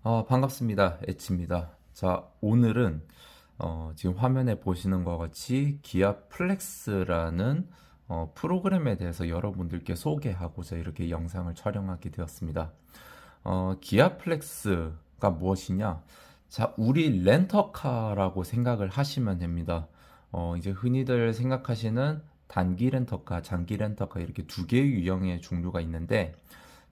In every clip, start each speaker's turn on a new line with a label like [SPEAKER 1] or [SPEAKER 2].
[SPEAKER 1] 반갑습니다. 엣지입니다. 자, 오늘은 지금 화면에 보시는 것 같이 기아 플렉스라는 프로그램에 대해서 여러분들께 소개하고자 이렇게 영상을 촬영하게 되었습니다. 기아 플렉스가 무엇이냐? 자, 우리 렌터카라고 생각을 하시면 됩니다. 이제 흔히들 생각하시는 단기 렌터카, 장기 렌터카 이렇게 두 개의 유형의 종류가 있는데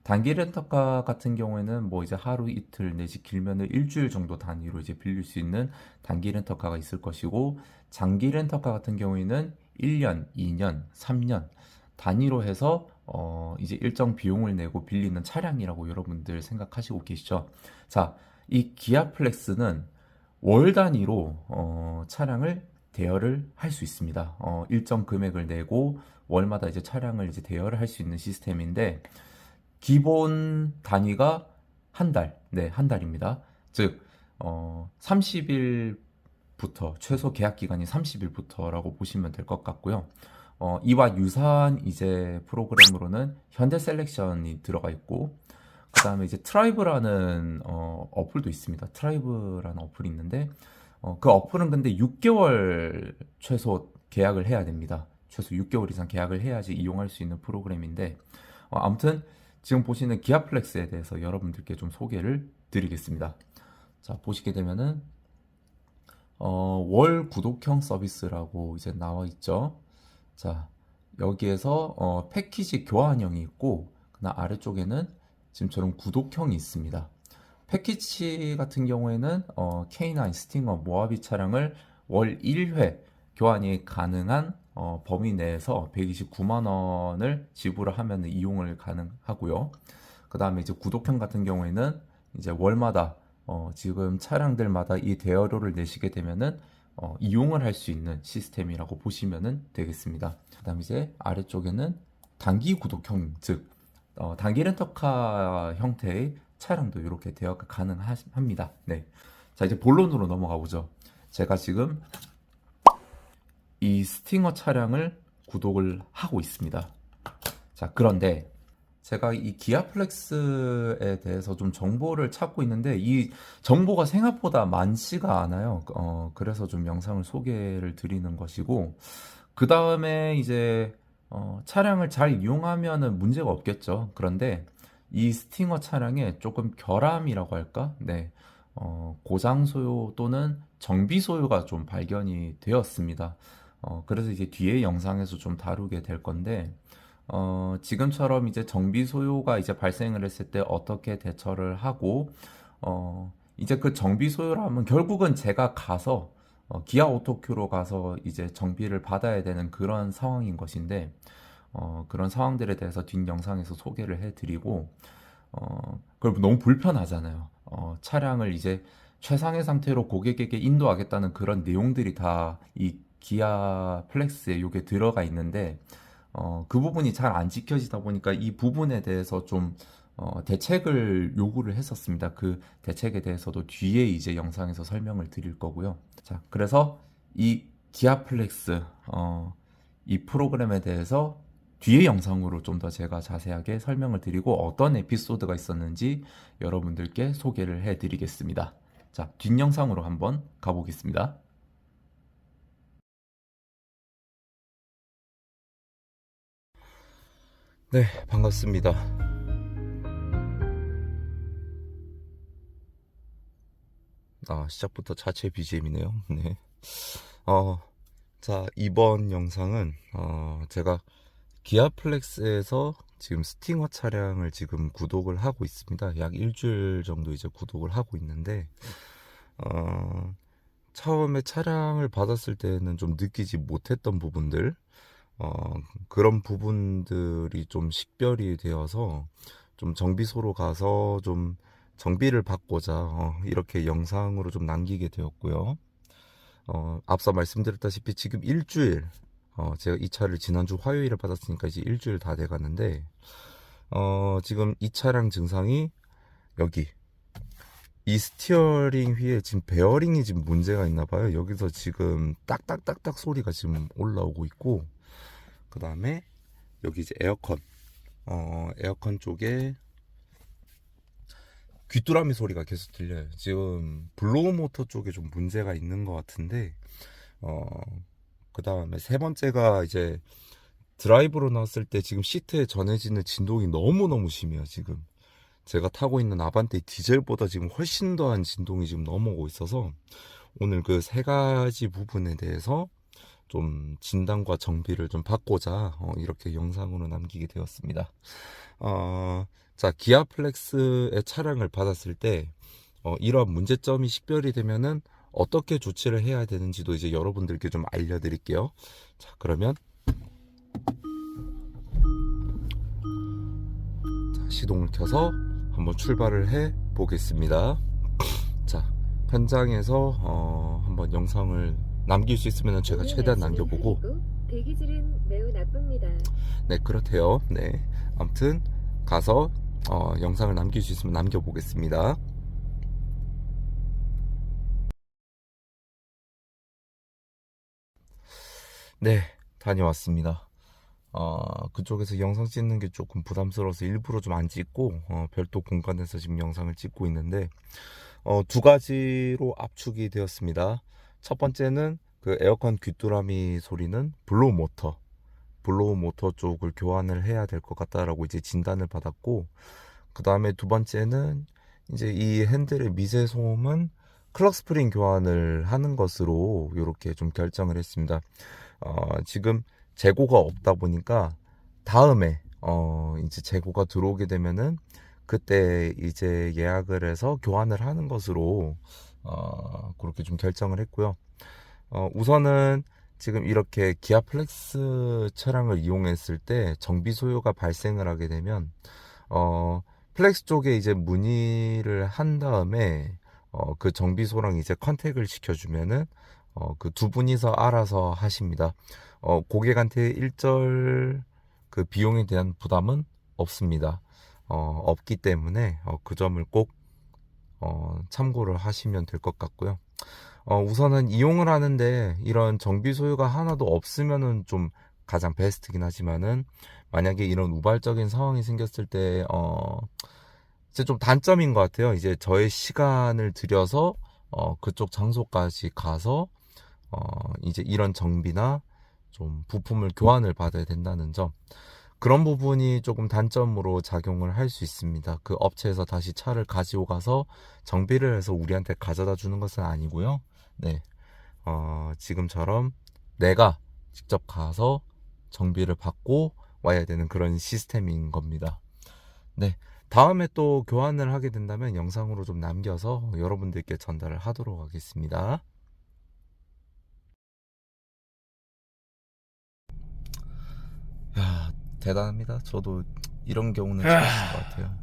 [SPEAKER 1] 단기 렌터카 같은 경우에는 뭐 이제 하루 이틀 내지 길면은 일주일 정도 단위로 이제 빌릴 수 있는 단기 렌터카가 있을 것이고 장기 렌터카 같은 경우에는 1년, 2년, 3년 단위로 해서 이제 일정 비용을 내고 빌리는 차량이라고 여러분들 생각하시고 계시죠. 자, 이 기아 플렉스는 월 단위로 차량을 대여를 할 수 있습니다. 일정 금액을 내고 월마다 이제 차량을 이제 대여를 할 수 있는 시스템인데 기본 단위가 한 달, 네, 한 달입니다. 즉, 30일부터, 최소 계약 기간이 30일부터라고 보시면 될 것 같고요. 이와 유사한 이제 프로그램으로는 현대 셀렉션이 들어가 있고, 그 다음에 이제 트라이브라는 어플도 있습니다. 트라이브라는 어플이 있는데, 그 어플은 근데 6개월 최소 계약을 해야 됩니다. 최소 6개월 이상 계약을 해야지 이용할 수 있는 프로그램인데, 아무튼 지금 보시는 기아플렉스에 대해서 여러분들께 좀 소개를 드리겠습니다. 자, 보시게 되면은 월 구독형 서비스라고 이제 나와 있죠. 자, 여기에서 패키지 교환형이 있고 그다음 아래쪽에는 지금처럼 구독형이 있습니다. 패키지 같은 경우에는 K9 스팅어 모하비 차량을 월 1회 교환이 가능한 범위 내에서 129만 원을 지불을 하면 이용을 가능하고요. 그 다음에 이제 구독형 같은 경우에는 이제 월마다 지금 차량들마다 이 대여료를 내시게 되면은 이용을 할 수 있는 시스템이라고 보시면 되겠습니다. 그 다음에 이제 아래쪽에는 단기 구독형, 즉 단기 렌터카 형태의 차량도 이렇게 대여가 가능합니다. 네. 자, 이제 본론으로 넘어가 보죠. 제가 지금 이 스팅어 차량을 구독을 하고 있습니다. 자, 그런데 제가 이 기아 플렉스에 대해서 좀 정보를 찾고 있는데 이 정보가 생각보다 많지가 않아요. 그래서 좀 영상을 소개를 드리는 것이고 그 다음에 이제 차량을 잘 이용하면은 문제가 없겠죠. 그런데 이 스팅어 차량에 조금 결함이라고 할까? 네. 고장 소요 또는 정비 소요가 좀 발견이 되었습니다. 그래서 이제 뒤에 영상에서 좀 다루게 될 건데, 지금처럼 이제 정비 소요가 이제 발생을 했을 때 어떻게 대처를 하고, 이제 그 정비 소요라면 결국은 제가 가서, 기아 오토큐로 가서 이제 정비를 받아야 되는 그런 상황인 것인데, 그런 상황들에 대해서 뒷 영상에서 소개를 해드리고, 그걸 너무 불편하잖아요. 차량을 이제 최상의 상태로 고객에게 인도하겠다는 그런 내용들이 다 이 기아 플렉스에 요게 들어가 있는데, 그 부분이 잘 안 지켜지다 보니까 이 부분에 대해서 좀 대책을 요구를 했었습니다. 그 대책에 대해서도 뒤에 이제 영상에서 설명을 드릴 거고요. 자, 그래서 이 기아 플렉스 이 프로그램에 대해서 뒤에 영상으로 좀 더 제가 자세하게 설명을 드리고 어떤 에피소드가 있었는지 여러분들께 소개를 해 드리겠습니다. 자, 뒷 영상으로 한번 가보겠습니다. 네, 반갑습니다. 시작부터 자체 BGM이네요. 네. 어, 자, 이번 영상은 제가 기아 플렉스에서 지금 스팅어 차량을 지금 구독을 하고 있습니다. 약 일주일 정도 이제 구독을 하고 있는데 어, 처음에 차량을 받았을 때는 좀 느끼지 못했던 부분들 그런 부분들이 좀 식별이 되어서 좀 정비소로 가서 좀 정비를 받고자 이렇게 영상으로 좀 남기게 되었고요. 앞서 말씀드렸다시피 지금 일주일 제가 이 차를 지난주 화요일에 받았으니까 이제 일주일 다 돼가는데 지금 이 차량 증상이 여기 이 스티어링 휠에 지금 베어링이 지금 문제가 있나 봐요. 여기서 지금 딱딱딱딱 소리가 지금 올라오고 있고 그 다음에 여기 이제 에어컨 쪽에 귀뚜라미 소리가 계속 들려요. 지금 블로우 모터 쪽에 좀 문제가 있는 것 같은데, 그 다음에 세 번째가 이제 드라이브로 나왔을 때 지금 시트에 전해지는 진동이 너무너무 심해요. 지금 제가 타고 있는 아반떼 디젤보다 지금 훨씬 더한 진동이 지금 넘어오고 있어서 오늘 그 세 가지 부분에 대해서 좀 진단과 정비를 좀 받고자 이렇게 영상으로 남기게 되었습니다. 자, 기아 플렉스의 차량을 받았을 때 이런 문제점이 식별이 되면은 어떻게 조치를 해야 되는지도 이제 여러분들께 좀 알려드릴게요. 자, 그러면 자, 시동을 켜서 한번 출발을 해 보겠습니다. 자, 현장에서 한번 영상을 남길 수 있으면 제가 최대한 남겨보고.
[SPEAKER 2] 대기질은 매우 나쁩니다.
[SPEAKER 1] 네, 그렇대요. 네, 아무튼 가서 영상을 남길 수 있으면 남겨보겠습니다. 네, 다녀왔습니다. 그쪽에서 영상 찍는 게 조금 부담스러워서 일부러 좀 안 찍고 별도 공간에서 지금 영상을 찍고 있는데 두 가지로 압축이 되었습니다. 첫 번째는 그 에어컨 귀뚜라미 소리는 블로우 모터 쪽을 교환을 해야 될 것 같다라고 이제 진단을 받았고, 그 다음에 두 번째는 이제 이 핸들의 미세 소음은 클럭 스프링 교환을 하는 것으로 이렇게 좀 결정을 했습니다. 지금 재고가 없다 보니까 다음에 이제 재고가 들어오게 되면은 그때 이제 예약을 해서 교환을 하는 것으로 그렇게 좀 결정을 했고요. 우선은 지금 이렇게 기아 플렉스 차량을 이용했을 때 정비 소요가 발생을 하게 되면 플렉스 쪽에 이제 문의를 한 다음에 그 정비소랑 이제 컨택을 시켜주면은 그 두 분이서 알아서 하십니다. 고객한테 일절 그 비용에 대한 부담은 없습니다. 없기 때문에 그 점을 꼭 참고를 하시면 될 것 같고요. 우선은 이용을 하는데 이런 정비 소요가 하나도 없으면은 좀 가장 베스트긴 하지만은 만약에 이런 우발적인 상황이 생겼을 때 이제 좀 단점인 것 같아요. 이제 저의 시간을 들여서 그쪽 장소까지 가서 이제 이런 정비나 좀 부품을 교환을 받아야 된다는 점, 그런 부분이 조금 단점으로 작용을 할 수 있습니다. 그 업체에서 다시 차를 가지고 가서 정비를 해서 우리한테 가져다 주는 것은 아니고요. 네, 지금처럼 내가 직접 가서 정비를 받고 와야 되는 그런 시스템인 겁니다. 네, 다음에 또 교환을 하게 된다면 영상으로 좀 남겨서 여러분들께 전달을 하도록 하겠습니다. 야, 대단합니다. 저도 이런 경우는 처음인 것 같아요.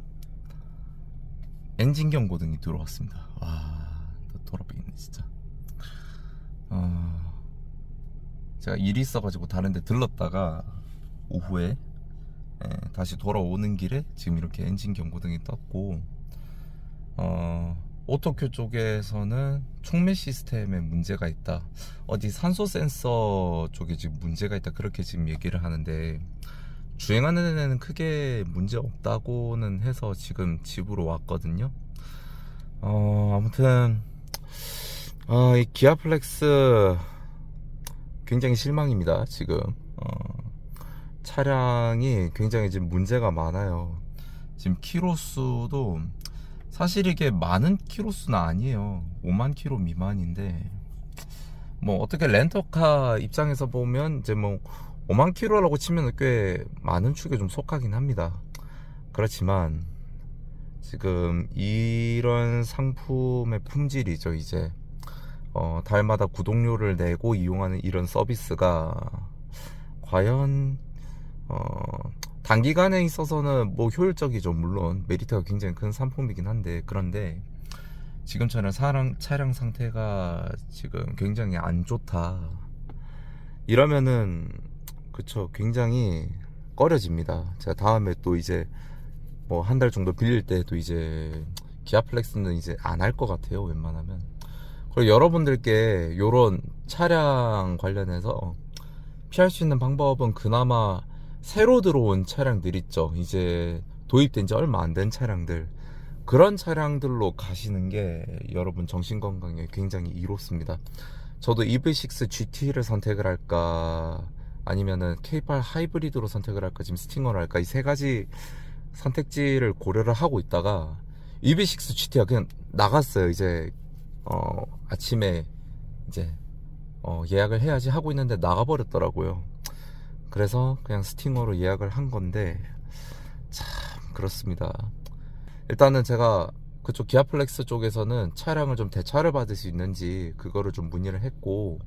[SPEAKER 1] 엔진 경고등이 들어왔습니다. 와, 돌아버리네 진짜. 제가 일이 있어가지고 다른데 들렀다가 오후에 다시 돌아오는 길에 지금 이렇게 엔진 경고등이 떴고, 오토큐 쪽에서는 촉매 시스템에 문제가 있다, 어디 산소 센서 쪽에 지금 문제가 있다, 그렇게 지금 얘기를 하는데 주행하는 데는 크게 문제 없다고는 해서 지금 집으로 왔거든요. 아무튼 이 기아 플렉스 굉장히 실망입니다. 지금 차량이 굉장히 지금 문제가 많아요. 지금 키로수도 사실 이게 많은 키로수는 아니에요. 5만 키로 미만인데, 뭐 어떻게 렌터카 입장에서 보면 이제 뭐 5만 키로라고 치면 꽤 많은 축에 좀 속하긴 합니다. 그렇지만 지금 이런 상품의 품질이죠. 이제 달마다 구독료를 내고 이용하는 이런 서비스가 과연 단기간에 있어서는 뭐 효율적이죠. 물론 메리트가 굉장히 큰 상품이긴 한데, 그런데 지금처럼 차량 상태가 지금 굉장히 안 좋다 이러면은, 그쵸, 굉장히 꺼려집니다. 제가 다음에 또 이제 뭐 한 달 정도 빌릴 때도 이제 기아 플렉스는 이제 안 할 것 같아요, 웬만하면. 그리고 여러분들께 요런 차량 관련해서 피할 수 있는 방법은 그나마 새로 들어온 차량들 있죠. 이제 도입된 지 얼마 안 된 차량들, 그런 차량들로 가시는 게 여러분 정신건강에 굉장히 이롭습니다. 저도 EV6 GT를 선택을 할까 아니면은 K8 하이브리드로 선택을 할까 지금 스팅어를 할까 이 세 가지 선택지를 고려를 하고 있다가 EV6 GT가 그냥 나갔어요. 이제 아침에 이제 예약을 해야지 하고 있는데 나가버렸더라고요. 그래서 그냥 스팅어로 예약을 한 건데 참 그렇습니다. 일단은 제가 그쪽 기아플렉스 쪽에서는 차량을 좀 대차를 받을 수 있는지 그거를 좀 문의를 했고,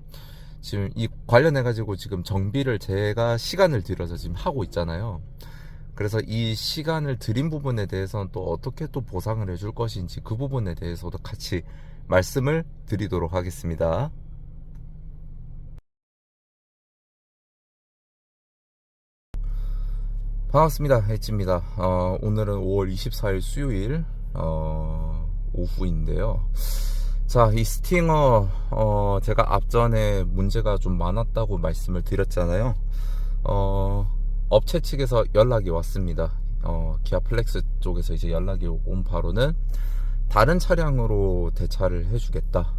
[SPEAKER 1] 지금 이 관련해 가지고 지금 정비를 제가 시간을 들여서 지금 하고 있잖아요. 그래서 이 시간을 들인 부분에 대해서는 또 어떻게 또 보상을 해줄 것인지 그 부분에 대해서도 같이 말씀을 드리도록 하겠습니다. 반갑습니다. 엣지입니다. 오늘은 5월 24일 수요일 오후인데요. 자, 이 스팅어 제가 앞전에 문제가 좀 많았다고 말씀을 드렸잖아요. 업체 측에서 연락이 왔습니다. 기아 플렉스 쪽에서 이제 연락이 온 바로는 다른 차량으로 대차를 해주겠다.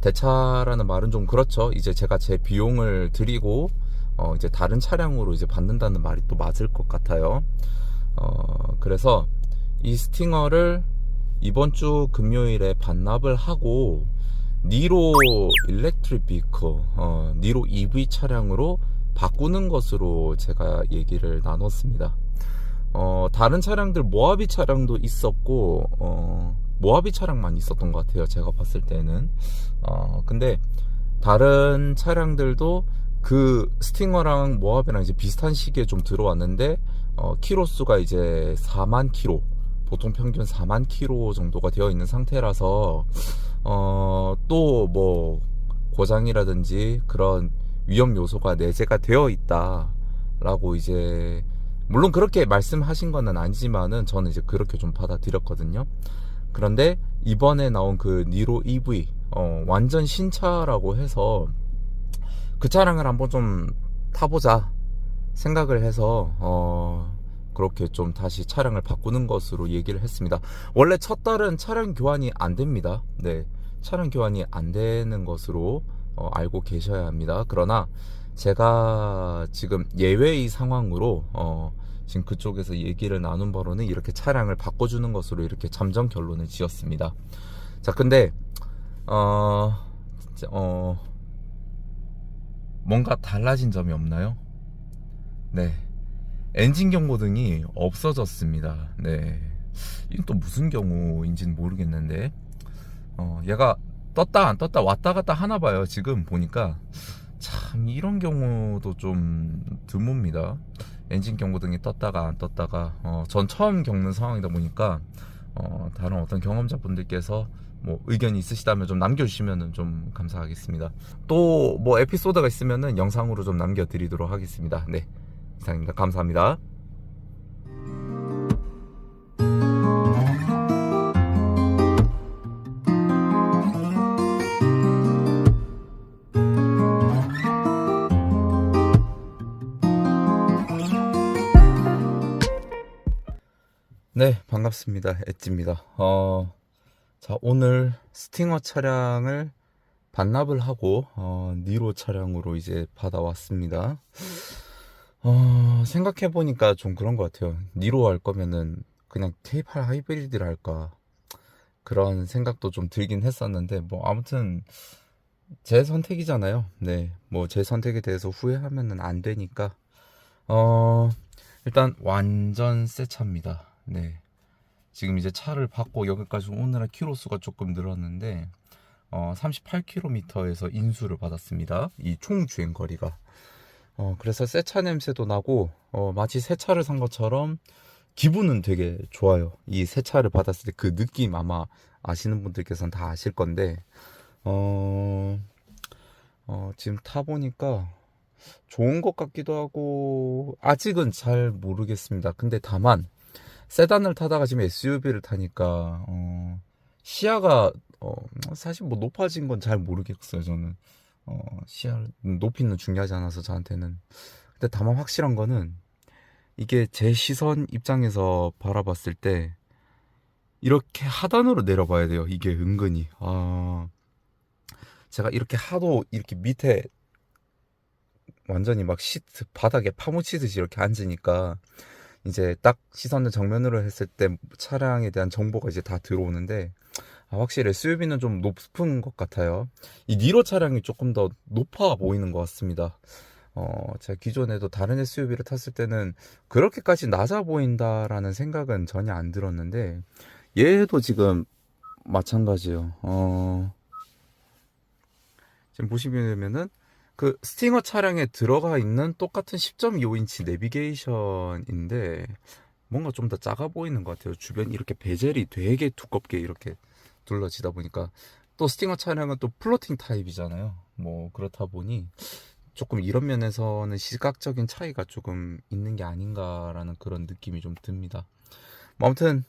[SPEAKER 1] 대차라는 말은 좀 그렇죠. 이제 제가 제 비용을 드리고 이제 다른 차량으로 이제 받는다는 말이 또 맞을 것 같아요. 그래서 이 스팅어를 이번 주 금요일에 반납을 하고 니로 일렉트릭 비커, 니로 EV 차량으로 바꾸는 것으로 제가 얘기를 나눴습니다. 다른 차량들 모하비 차량도 있었고 모하비 차량만 있었던 것 같아요. 제가 봤을 때는. 근데 다른 차량들도 그 스팅어랑 모하비랑 이제 비슷한 시기에 좀 들어왔는데 키로수가 이제 4만 키로, 보통 평균 4만 키로 정도가 되어 있는 상태라서 또 뭐 고장이라든지 그런 위험 요소가 내재가 되어 있다라고 이제 물론 그렇게 말씀하신 건 아니지만은 저는 이제 그렇게 좀 받아들였거든요. 그런데 이번에 나온 그 니로 EV 완전 신차라고 해서 그 차량을 한번 좀 타보자 생각을 해서 그렇게 좀 다시 차량을 바꾸는 것으로 얘기를 했습니다. 원래 첫 달은 차량 교환이 안 됩니다. 네, 차량 교환이 안 되는 것으로 알고 계셔야 합니다. 그러나 제가 지금 예외의 상황으로 지금 그쪽에서 얘기를 나눈 바로는 이렇게 차량을 바꿔주는 것으로 이렇게 잠정 결론을 지었습니다. 자, 근데 진짜, 뭔가 달라진 점이 없나요? 네, 엔진 경고등이 없어졌습니다. 네, 이건 또 무슨 경우인지는 모르겠는데 얘가 떴다 안 떴다 왔다 갔다 하나 봐요. 지금 보니까 참 이런 경우도 좀 드뭅니다. 엔진 경고등이 떴다가 안 떴다가 전 처음 겪는 상황이다 보니까 다른 어떤 경험자분들께서 뭐 의견이 있으시다면 좀 남겨주시면 좀 감사하겠습니다. 또 뭐 에피소드가 있으면은 영상으로 좀 남겨드리도록 하겠습니다. 네, 이상입니다. 감사합니다. 네, 반갑습니다. 엣지입니다. 자, 오늘 스팅어 차량을 반납을 하고 니로 차량으로 이제 받아왔습니다. 생각해보니까 좀 그런 것 같아요. 니로 할 거면은 그냥 K8 하이브리드를 할까, 그런 생각도 좀 들긴 했었는데 뭐 아무튼 제 선택이잖아요. 네, 뭐 제 선택에 대해서 후회하면은 안 되니까 일단 완전 새 차입니다. 네, 지금 이제 차를 받고 여기까지 오느라 키로수가 조금 늘었는데 38km에서 인수를 받았습니다. 이 총 주행 거리가. 그래서 새 차 냄새도 나고 마치 새 차를 산 것처럼 기분은 되게 좋아요. 이 새 차를 받았을 때 그 느낌 아마 아시는 분들께서는 다 아실 건데 지금 타보니까 좋은 것 같기도 하고 아직은 잘 모르겠습니다. 근데 다만 세단을 타다가 지금 SUV를 타니까 시야가 사실 뭐 높아진 건 잘 모르겠어요. 저는 시야 높이는 중요하지 않아서 저한테는. 근데 다만 확실한 거는 이게 제 시선 입장에서 바라봤을 때 이렇게 하단으로 내려봐야 돼요. 이게 은근히. 제가 이렇게 하도 이렇게 밑에 완전히 막 시트 바닥에 파묻히듯이 이렇게 앉으니까 이제 딱 시선을 정면으로 했을 때 차량에 대한 정보가 이제 다 들어오는데 확실히 SUV는 좀 높은 것 같아요. 이 니로 차량이 조금 더 높아 보이는 것 같습니다. 제가 기존에도 다른 SUV를 탔을 때는 그렇게까지 낮아 보인다라는 생각은 전혀 안 들었는데 얘도 지금 마찬가지예요. 지금 보시면은 그 스팅어 차량에 들어가 있는 똑같은 10.25인치 내비게이션인데 뭔가 좀 더 작아 보이는 것 같아요. 주변 이렇게 베젤이 되게 두껍게 이렇게 둘러지다 보니까 또 스팅어 차량은 또 플로팅 타입이잖아요. 뭐 그렇다 보니 조금 이런 면에서는 시각적인 차이가 조금 있는 게 아닌가라는 그런 느낌이 좀 듭니다. 뭐 아무튼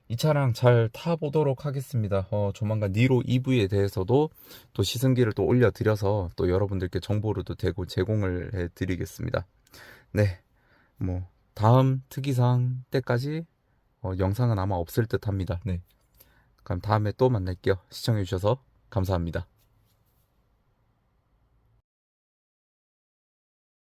[SPEAKER 1] 이 차량 잘 타보도록 하겠습니다. 조만간 니로 EV에 대해서도 또 시승기를 또 올려드려서 또 여러분들께 정보를 또 제공을 해드리겠습니다. 네, 뭐 다음 특이사항 때까지 영상은 아마 없을 듯 합니다. 네, 그럼 다음에 또 만날게요. 시청해주셔서 감사합니다.